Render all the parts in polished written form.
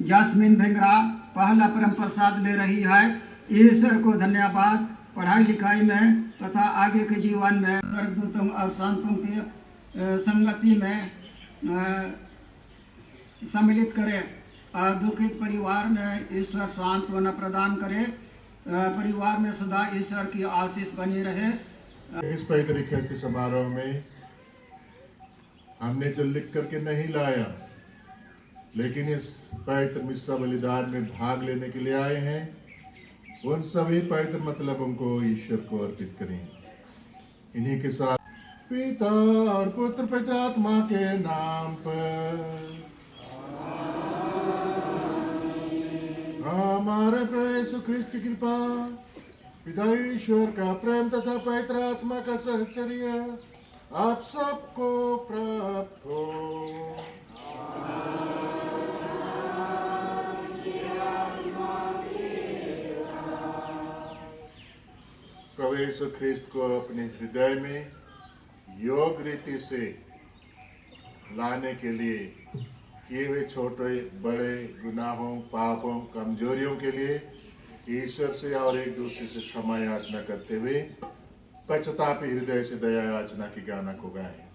Jasmine भिंगरा पहला परम प्रसाद ले रही है। ईश्वर को धन्यवाद। पढ़ाई लिखाई में तथा आगे के जीवन में स्वर्गदूतों और संतों की संगति में सम्मिलित करे और दुखित परिवार में ईश्वर सांत्वना प्रदान करे। परिवार में सदा ईश्वर की आशीष बनी रहे। इस पवित्र ख्रिस्त समारोह में हमने तो लिख करके नहीं लाया, लेकिन इस पवित्र मिस्सा बलिदान में भाग लेने के लिए आए हैं। उन सभी पवित्र मतलबों को ईश्वर को अर्पित करें। इन्हीं के साथ पिता और पुत्र पवित्र आत्मा के नाम पर हमारे प्रभु यीशु ख्रिस्त की कृपा, पिता ईश्वर का प्रेम तथा पवित्र आत्मा का सहचर्य आप सबको प्राप्त हो। प्रभु यीशु ख्रिस्त को अपने हृदय में योग रीति से लाने के लिए किए हुए छोटे बड़े गुनाहों, पापों, कमजोरियों के लिए ईश्वर से और एक दूसरे से क्षमा याचना करते हुए पश्चातापी हृदय से दया याचना की गाना को गाएं।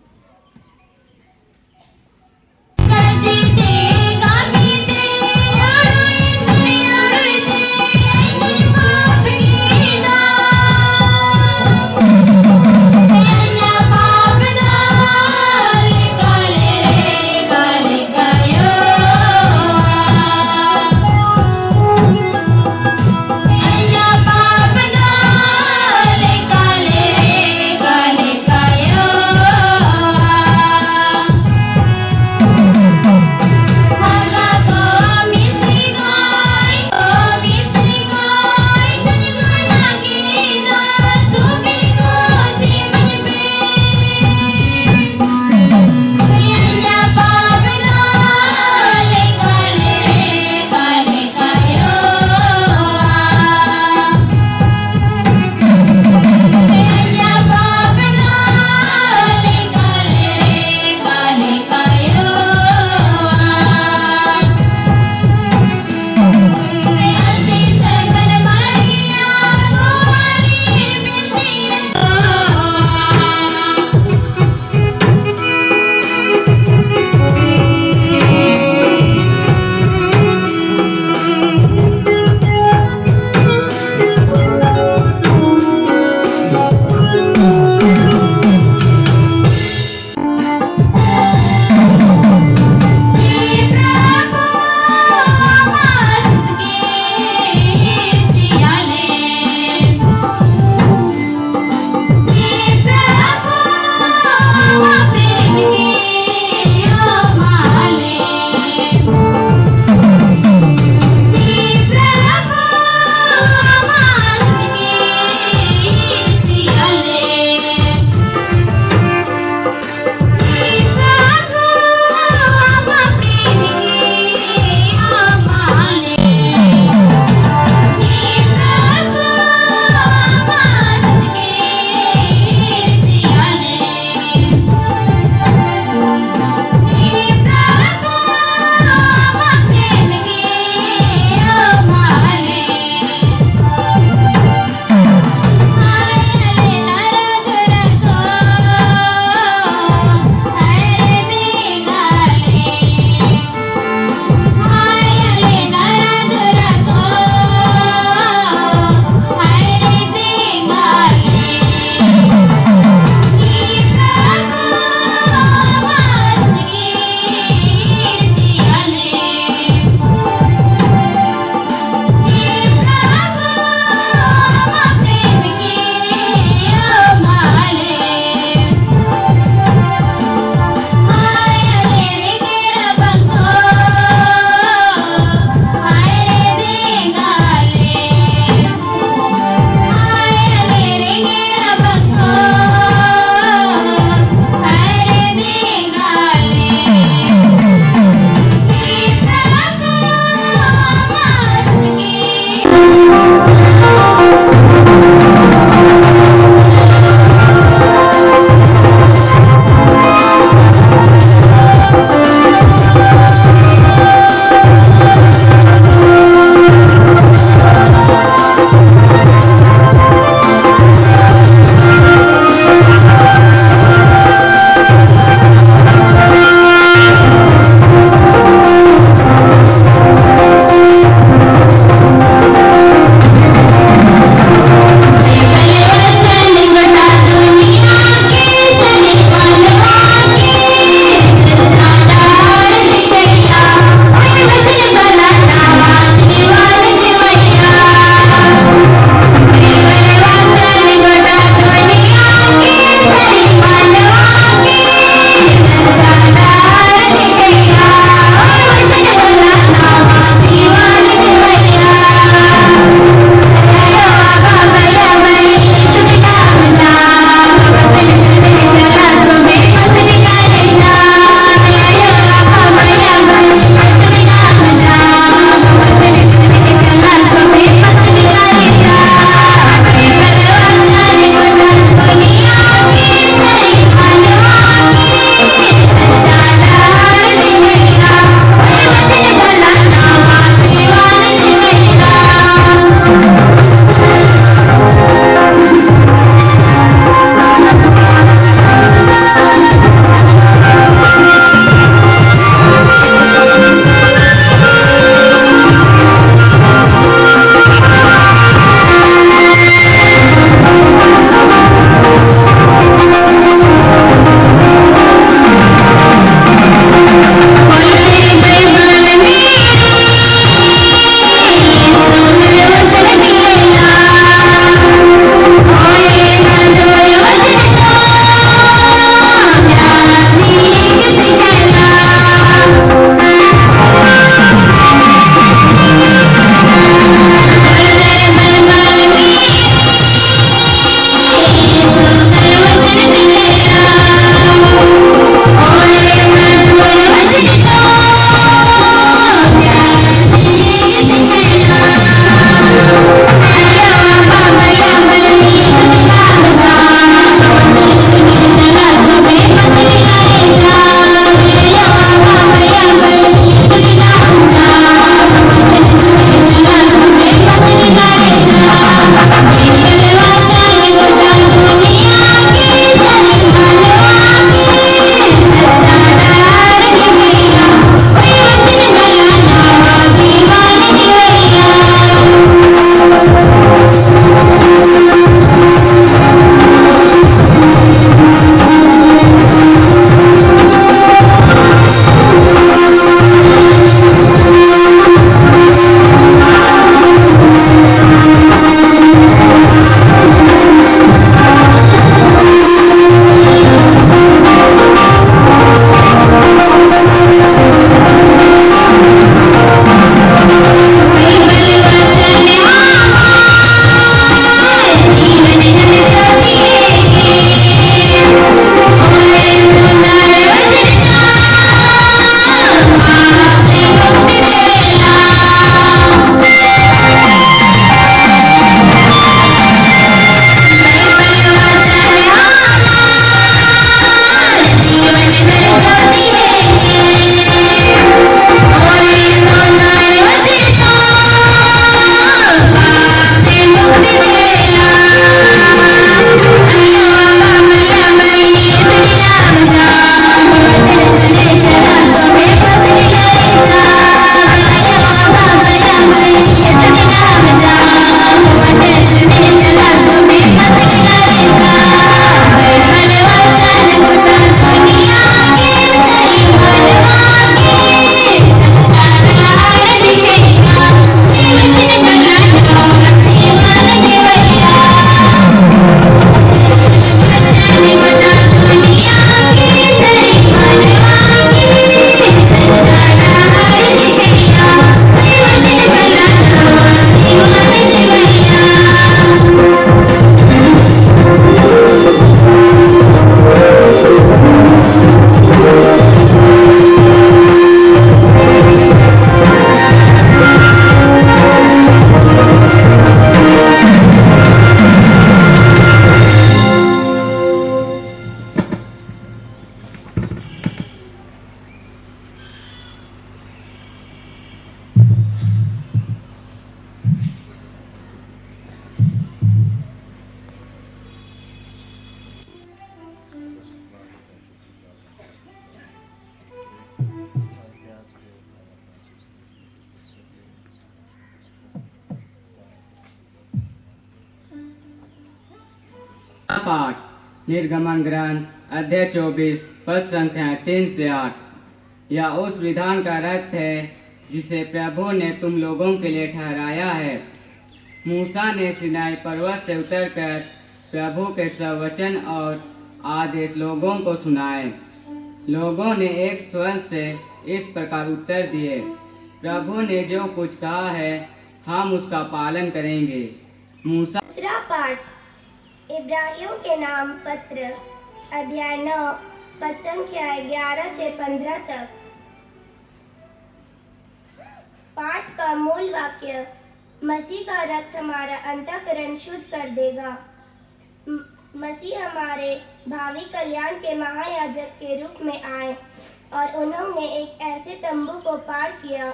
पाठ निर्गमन ग्रंथ अध्याय 24 पद संख्या 3 से 8। यह उस विधान का रथ है जिसे प्रभु ने तुम लोगों के लिए ठहराया है। मूसा ने सिनाई पर्वत से उतरकर प्रभु के सब वचन और आदेश लोगों को सुनाए। लोगों ने एक स्वर से इस प्रकार उत्तर दिए, प्रभु ने जो कुछ कहा है हम उसका पालन करेंगे। मूसा। दूसरा पाठ इब्रानियों के नाम पत्र अध्याय 9 पद संख्या 11 से 15 तक। पाठ का मूल वाक्य, मसीह का रक्त हमारा अंतःकरण शुद्ध कर देगा। मसीह हमारे भावी कल्याण के महायाजक के रूप में आए और उन्होंने एक ऐसे तंबू को पार किया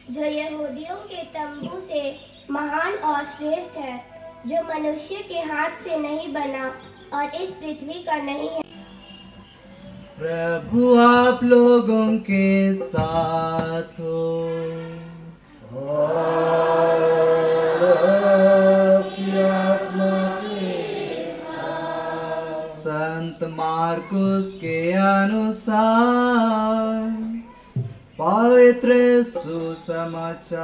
जो यहूदियों के तंबू से महान और श्रेष्ठ है, जो मनुष्य के हाथ से नहीं बना और इस पृथ्वी का नहीं है। प्रभु आप लोगों के साथ हो। संत मार्कुस के अनुसार पवित्र सुसमाचार।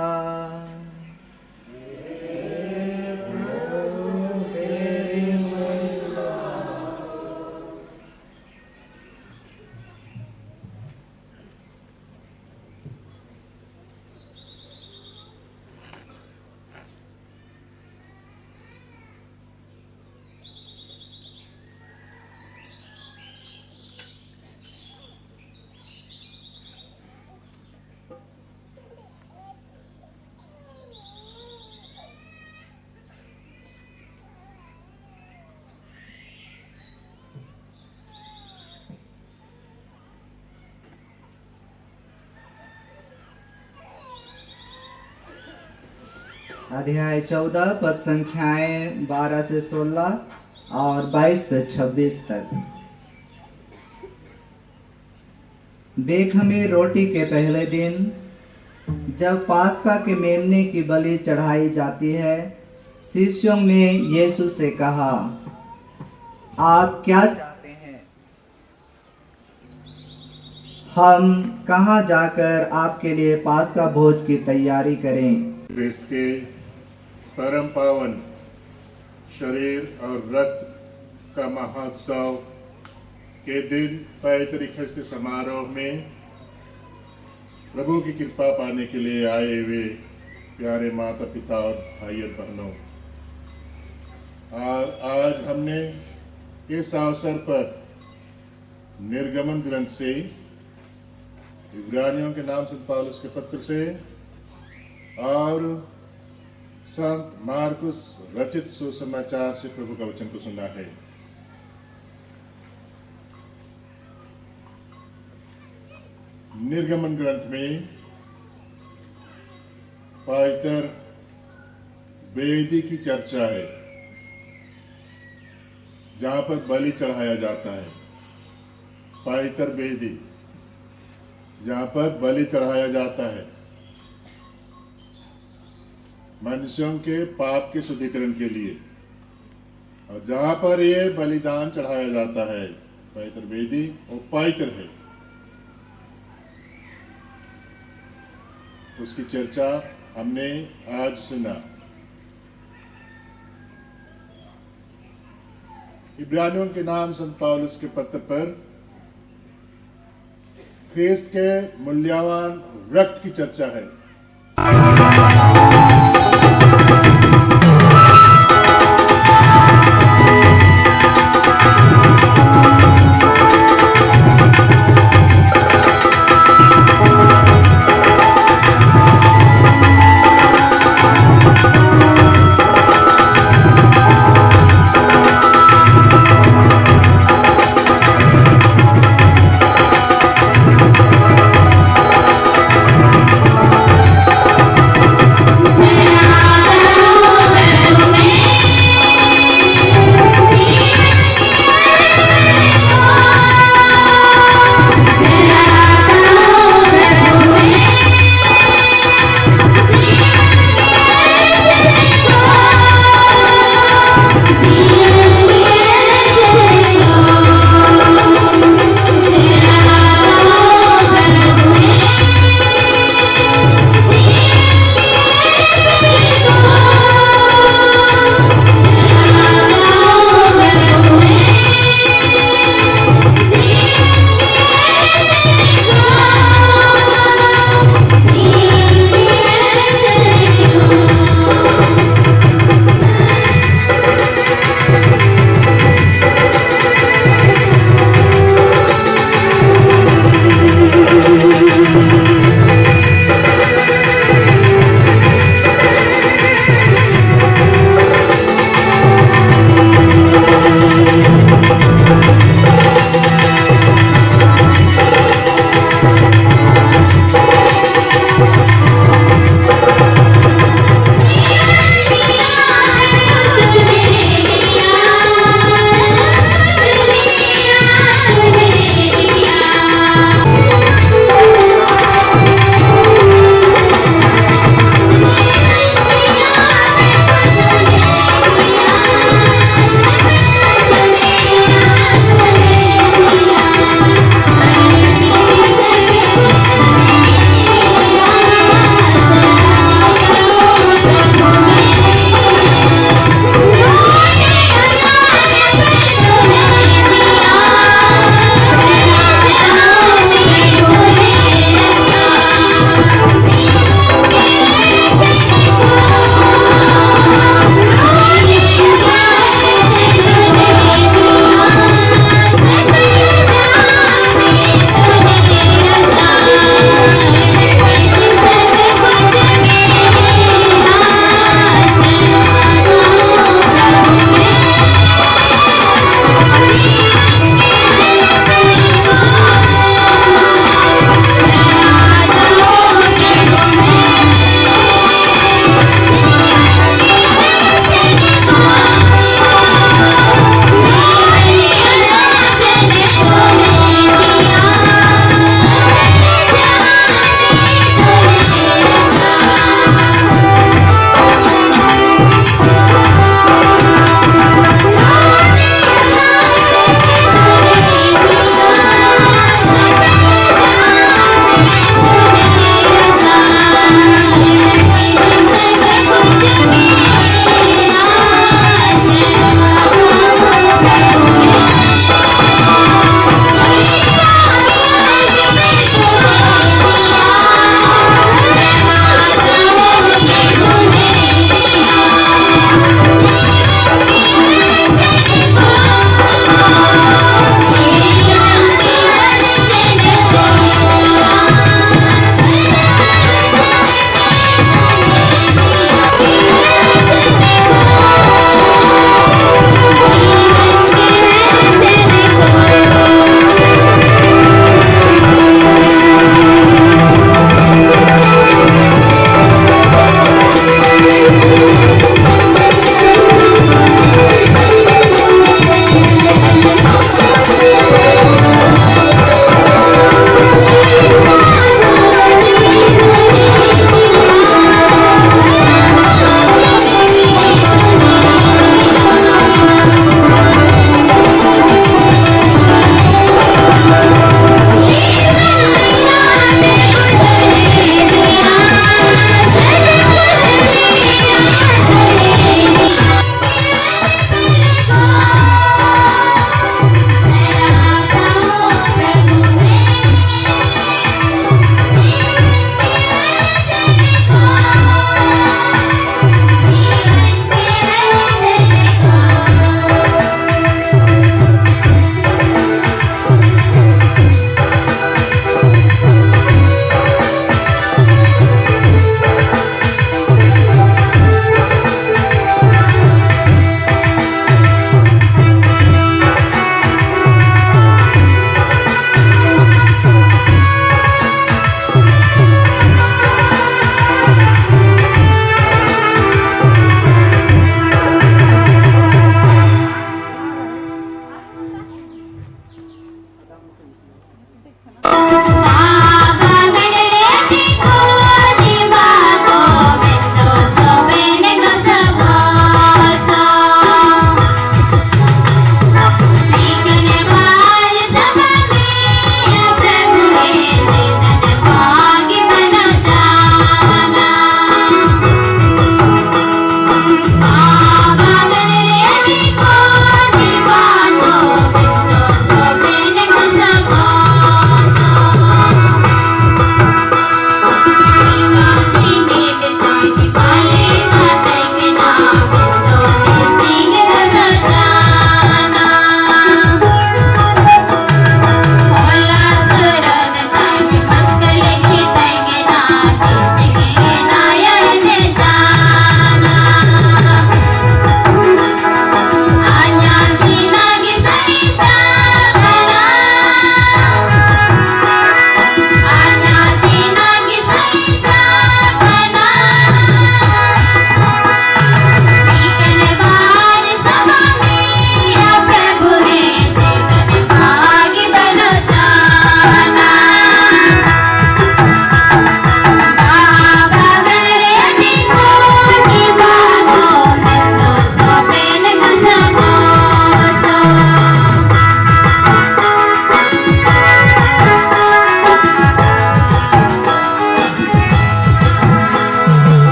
अध्याय 14 पद संख्याएं 12 से 16 और 22 से 26 तक। बेखमीर रोटी के पहले दिन जब पास्का के मेमने की बलि चढ़ाई जाती है, शिष्यों ने यीशु से कहा, आप क्या चाहते हैं? हम कहाँ जाकर आपके लिए पास्का भोज की तैयारी करें? ख्रिस्त के परम पावन शरीर और रक्त का महोत्सव के दिन पवित्र ख्रिस्त समारोह में प्रभु की कृपा पाने के लिए आए हुए प्यारे माता पिता और भाई और बहनों, और आज हमने इस अवसर पर निर्गमन ग्रंथ से, इब्रानियों के नाम संत पौलुस के पत्र से और संत मार्कुस रचित सुसमाचार से प्रभु का वचन को सुना है। निर्गमन ग्रंथ में पवित्र वेदी की चर्चा है, जहां पर बलि चढ़ाया जाता है। पवित्र वेदी जहां पर बलि चढ़ाया जाता है मनुष्यों के पाप के शुद्धिकरण के लिए, और जहां पर ये बलिदान चढ़ाया जाता है पवित्र वेदी, वो पवित्र है। उसकी चर्चा हमने आज सुना। इब्रानियों के नाम संत पौलुस के पत्र पर ख्रिस्त के मूल्यवान रक्त की चर्चा है।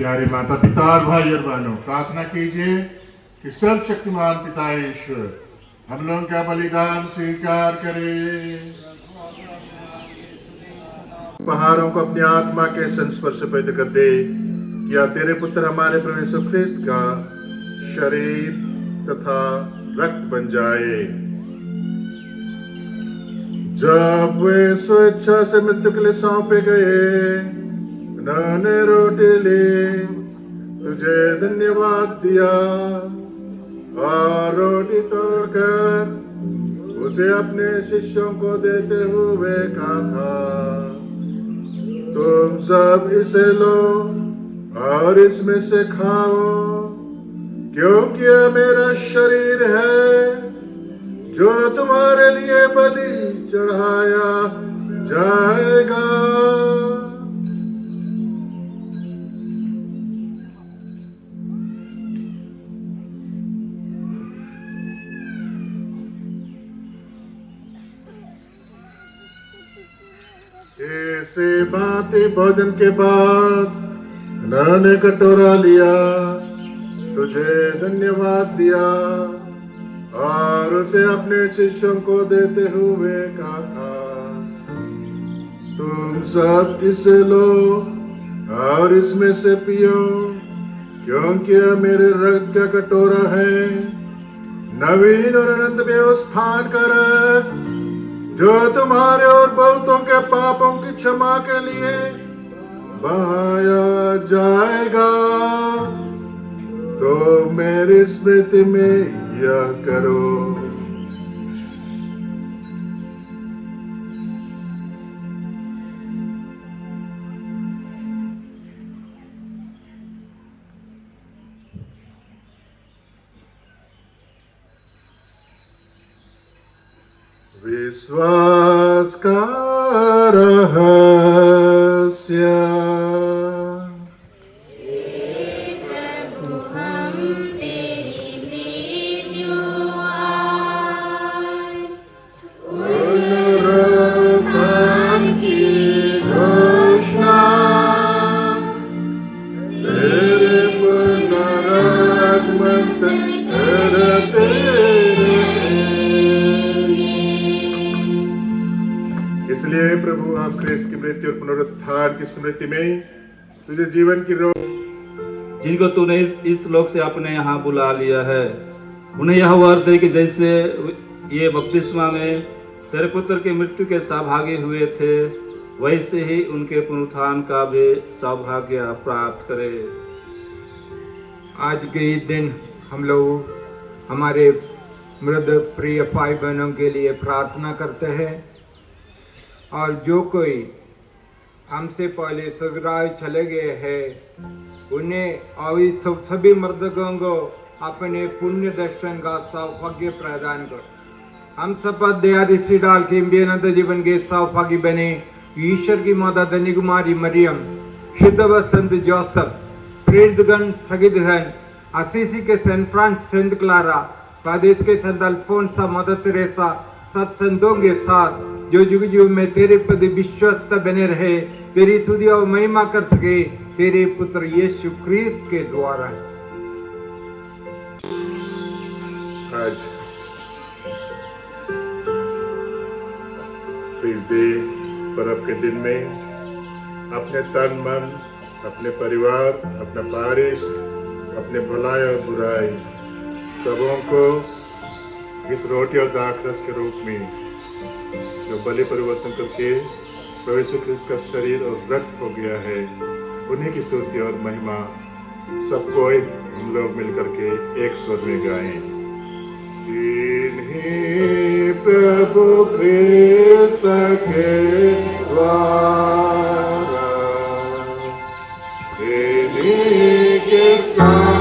प्यारे माता पिता और भाई और बहनों, प्रार्थना कीजिए कि सर्वशक्तिमान पिता ईश्वर हम लोगों का बलिदान स्वीकार करे, पहाड़ों को अपनी आत्मा के संस्पर्श से पैदा कर दे, या तेरे पुत्र हमारे प्रभु यीशु ख्रिस्त का शरीर तथा रक्त बन जाए। जब वे स्वेच्छा से मृत्यु के लिए सौंपे गए, उन्होंने रोटी ली, तुझे धन्यवाद दिया और रोटी तोड़कर उसे अपने शिष्यों को देते हुए कहा, तुम सब इसे लो और इसमें से खाओ, क्योंकि यह मेरा शरीर है जो तुम्हारे लिए बलि चढ़ाया जाएगा। ऐसे बातें भोजन के बाद उन्होंने कटोरा लिया, तुझे धन्यवाद दिया और उसे अपने शिष्यों को देते हुए कहा, तुम सब इसे लो और इसमें से पियो, क्योंकि यह मेरे रक्त का कटोरा है, नवीन और अनंत में उस स्थान का रक्त जो तुम्हारे और बहुतों के पापों की क्षमा के लिए बहाया जाएगा। तो मेरी स्मृति में यह करो। विश्वास का रहस्य। इसलिए प्रभु आप ख्रिस्त की मृत्यु और पुनरुत्थान की स्मृति में तुझे जीवन की रोक, जिनको तूने इस लोक से अपने यहाँ बुला लिया है, उन्हें यह वर्त है कि जैसे ये बपतिस्मा में तेरे पुत्र की मृत्यु के सौभाग्य हुए थे, वैसे ही उनके पुनरुत्थान का भी सौभाग्य प्राप्त करे। आज के इस दिन हम लोग हमारे मृत प्रिय भाई बहनों के लिए प्रार्थना करते हैं, और जो कोई हमसे पहले ससुराल चले गए हैं उन्हें और सभी मर्दों को अपने पुण्य दर्शन का सौभाग्य प्रदान कर। हम सब दया दृष्टि डाल के बेअनंत जीवन के सौभाग्य बने। ईश्वर की माता धन्य कुमारी मरियम, शुद्ध व संत जोसेफ, प्रेरितगण, सगिदगण, असीसी के सेंट फ्रांस, सेंट क्लारा, कादेश के संत अल्फोंसा, मदर तेरेसा, सब संतों के साथ जो युग युग में तेरे प्रति विश्वस्त बने रहे, तेरी स्तुति और महिमा कर सके, तेरे पुत्र यीशु ख्रिस्त के द्वारा। आज इस दिन पर्व के दिन में अपने तन मन, अपने परिवार, अपना पारिश, अपने भलाई और बुराई सबों को इस रोटी और दाखरस के रूप में जो बलि परिवर्तन करके प्रभु यीशु ख्रिस्त का शरीर और रक्त हो गया है, उन्हीं की स्तुति और महिमा सबको हम लोग मिलकर के एक स्वर में गाएं। इन्हीं प्रभु ख्रिस्त के द्वारा, इन्हीं के साथ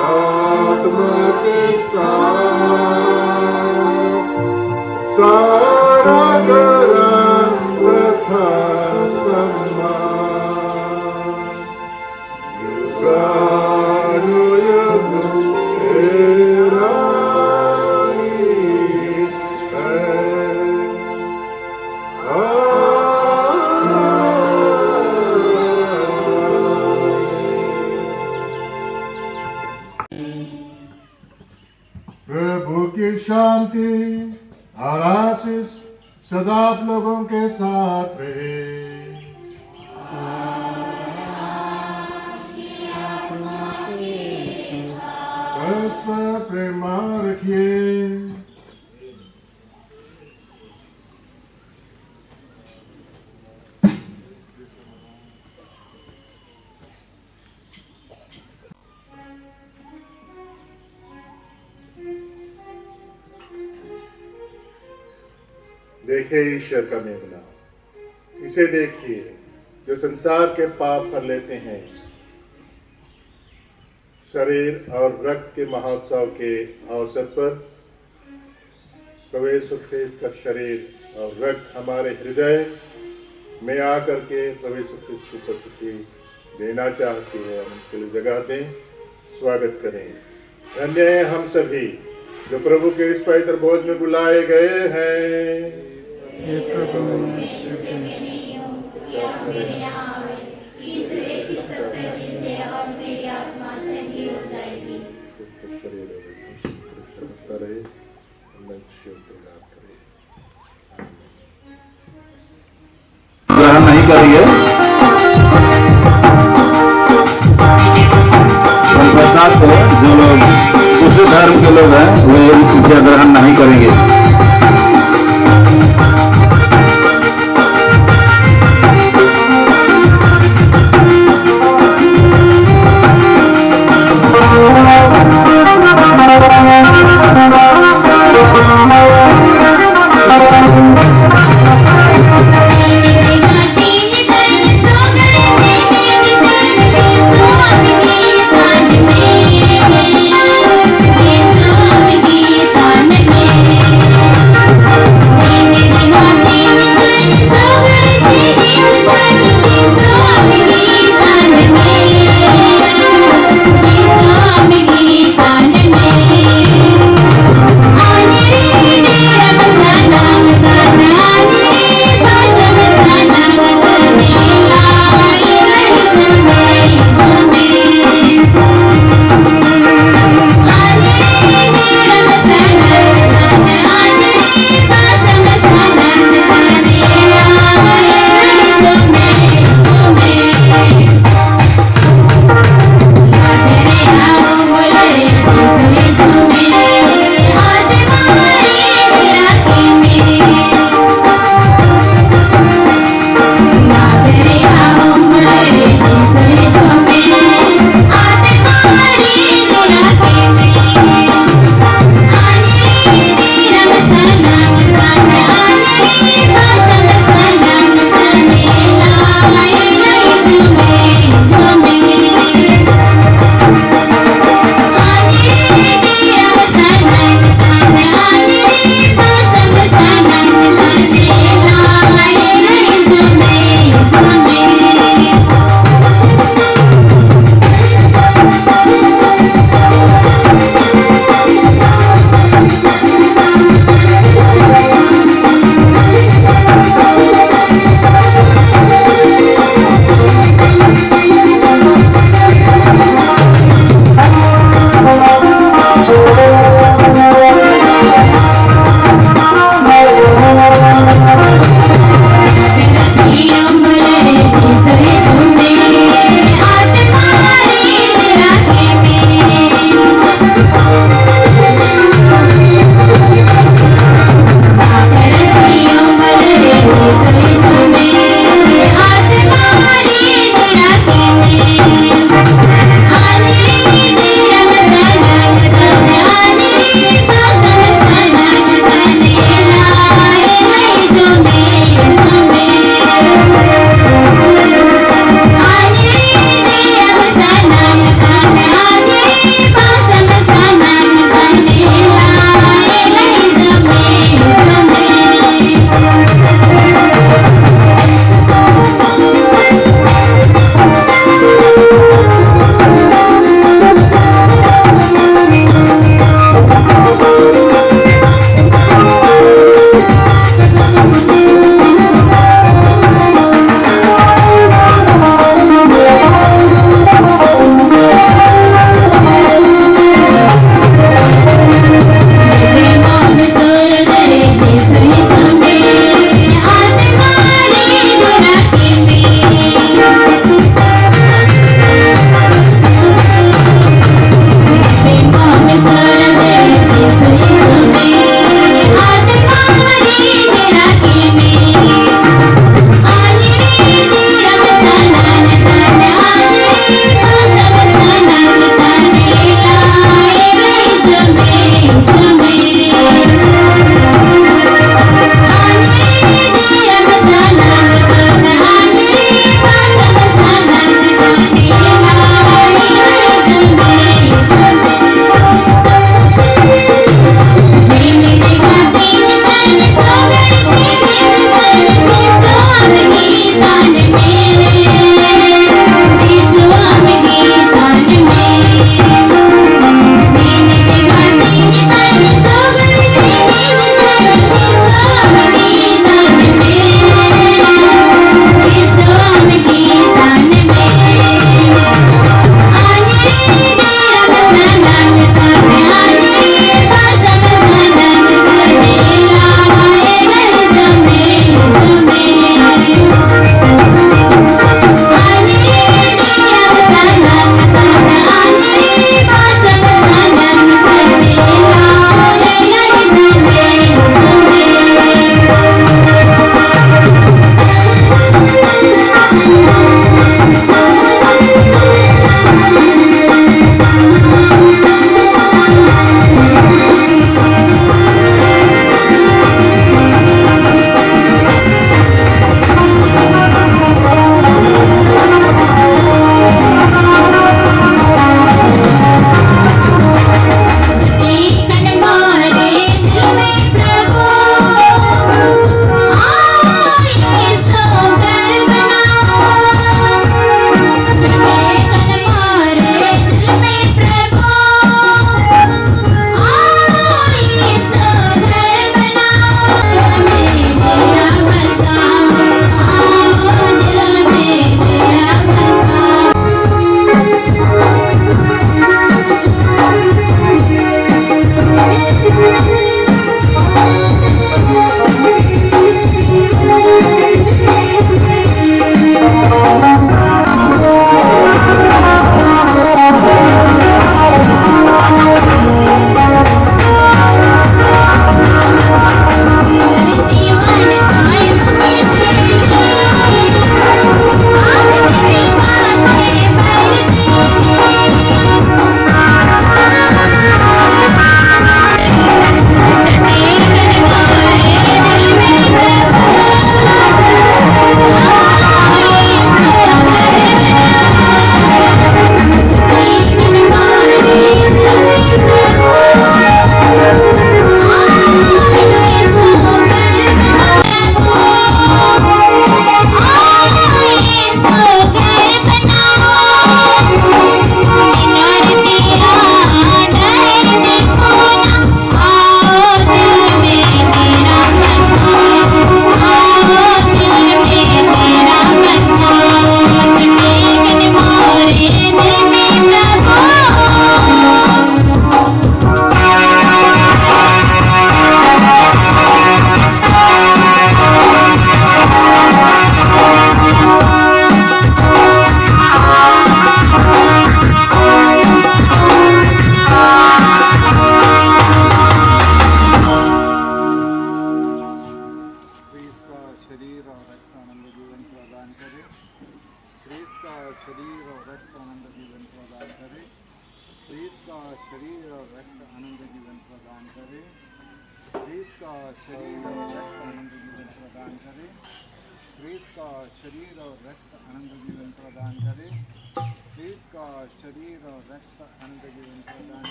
आत्मा के साथ सारा करा तथा सम्मान युगानुयुग तेरा ही है। प्रभु की शांति और आशीष सदा आप लोगों के साथ रहे। परस्पर प्रेम रखिए। देखिए ईश्वर का मेमना, इसे देखिए जो संसार के पाप कर लेते हैं। शरीर और रक्त के महोत्सव के अवसर पर प्रभु यीशु ख्रिस्त का शरीर और रक्त हमारे हृदय में आकर के प्रभु यीशु ख्रिस्त की उपस्थिति देना चाहती है। हम उसके लिए जगह दें, स्वागत करें। धन्य है हम सभी जो प्रभु के इस पवित्र भोज में बुलाए गए हैं। ग्रहण नहीं करेंगे, प्रसाद को जो लोग दूसरे धर्म के लोग हैं वे इसे ग्रहण नहीं करेंगे। स्वामी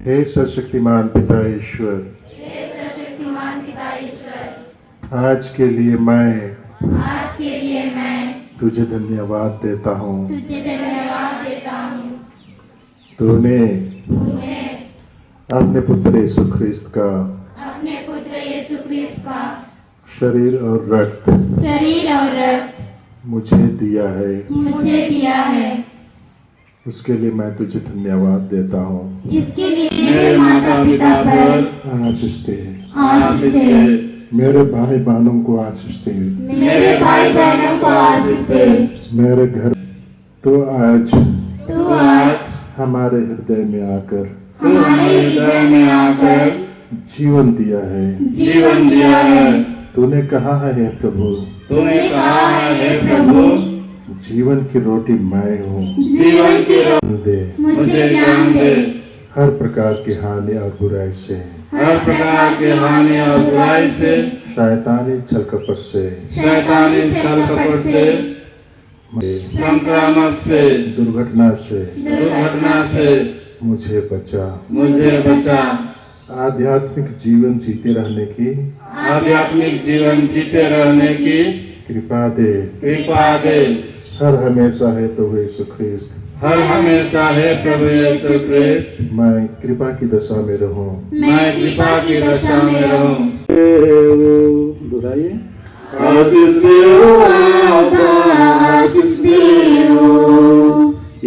हे सर्वशक्तिमान पिता ईश्वर, आज के लिए मैं तुझे धन्यवाद देता हूँ। तूने अपने पुत्र यीशु ख्रिस्त का शरीर और रक्त मुझे दिया है। उसके लिए मैं तुझे धन्यवाद देता हूँ। मेरे माता पिता पर आशीष दे, मेरे भाई बहनों को आशीष दे, मेरे घर तो आज हमारे हृदय में आकर जीवन दिया है। तूने कहा है हे प्रभु, जीवन की रोटी मैं हूँ। मुझे ज्ञान दे हर प्रकार की हानि और बुराई से, शैतानी छल कपट से, संक्रामक से, दुर्घटना से मुझे बचा। आध्यात्मिक जीवन जीते रहने की कृपा दे। हर हमेशा है प्रभु यीशु ख्रिस्त, मैं कृपा की दशा में रहूं। दोहराइए।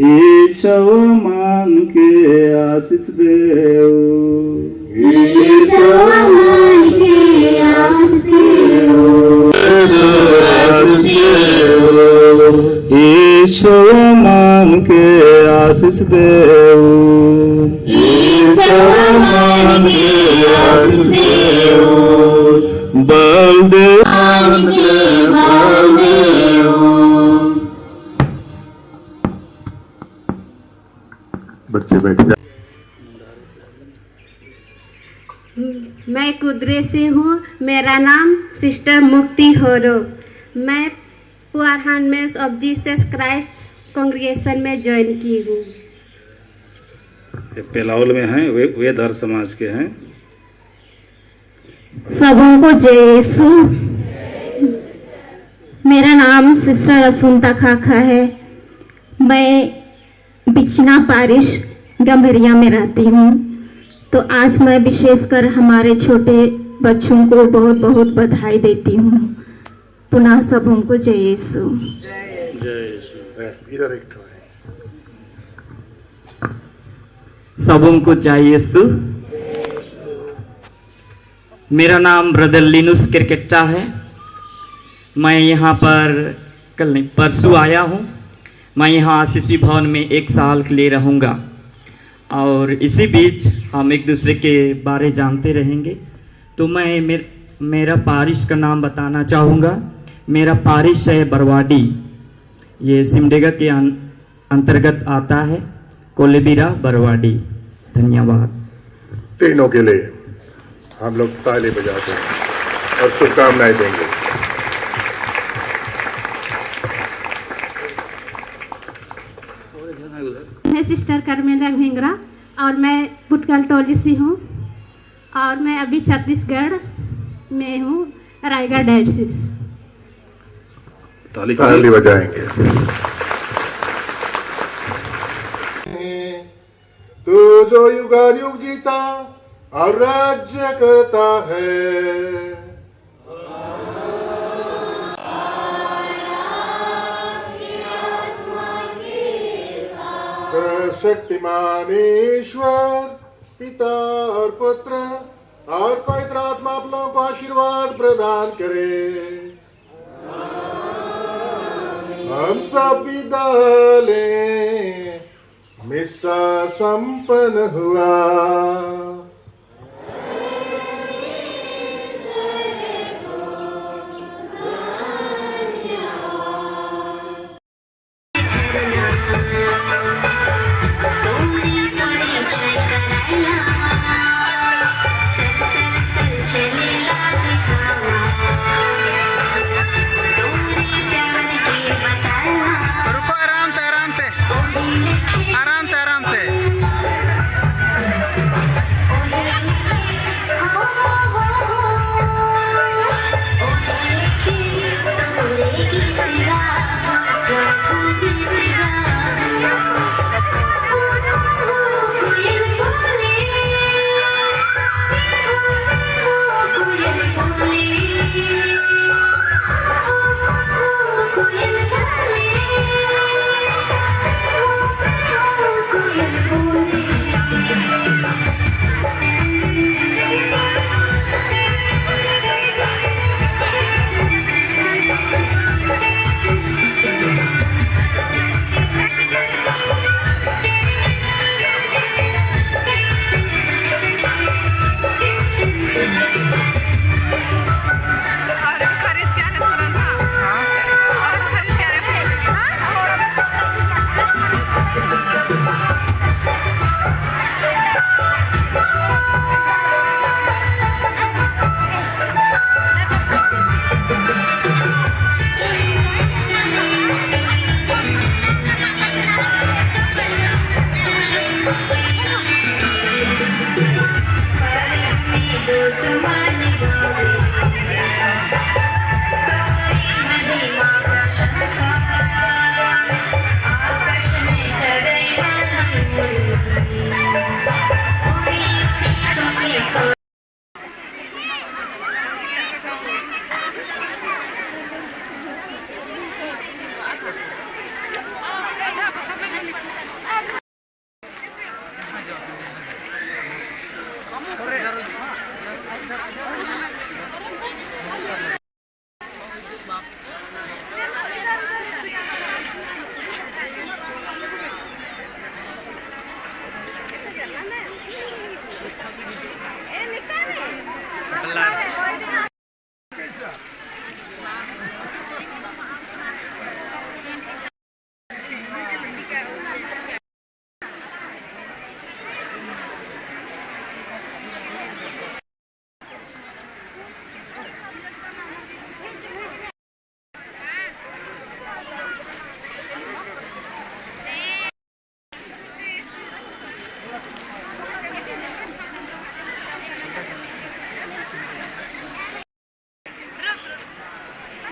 ईशो मान के आशीष देव, ईशो मान के आशीष देव, बलदेव बच्चे बैठ जाए। मैं कुदरे से हूँ। मेरा नाम सिस्टर मुक्ति होरो। मैं poor handmades of Jesus Christ congregation में ज्वाइन की हूँ। पेलावल में हैं, वे धर समाज के हैं। सबों को जय यीशु। मेरा नाम सिस्टर असुंता खाखा है। मैं बिचना पारिश गंभरिया में रहती हूँ। तो आज मैं विशेषकर हमारे छोटे बच्चों को बहुत बहुत बधाई देती हूँ। पुनः सबों को जय यीशु। इधर एक ठो है। सबों को जय यीशु। मेरा नाम ब्रदर लिनुस क्रिकेटा है। मैं यहाँ पर कल नहीं परसों आया हूँ। मैं यहाँ आशीषी भवन में 1 साल के लिए रहूँगा और इसी बीच हम एक दूसरे के बारे जानते रहेंगे। तो मैं मेरा पारिश का नाम बताना चाहूँगा। मेरा पारिश है बरवाडी, ये सिमडेगा के अंतर्गत आता है। कोलेबिरा बरवाडी। धन्यवाद। तीनों के लिए हम लोग ताली बजाते हैं और शुभकामनाएं देंगे। मैं सिस्टर कर्मेला भिंगरा और मैं पुटकल टोली से हूँ और मैं अभी छत्तीसगढ़ में हूँ, रायगढ़ डायसिस। ताली बजाएंगे। तू जो युगायुग जीता और राज्य करता है, शक्तिमान ईश्वर पिता और पुत्र और पवित्र आत्मा आप लोगों को आशीर्वाद प्रदान करे। हम सब विदा लें। मिस्सा संपन्न हुआ। रुको, आराम से आराम से आराम से आराम से।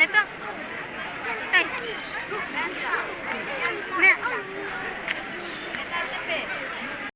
Neto. Nè.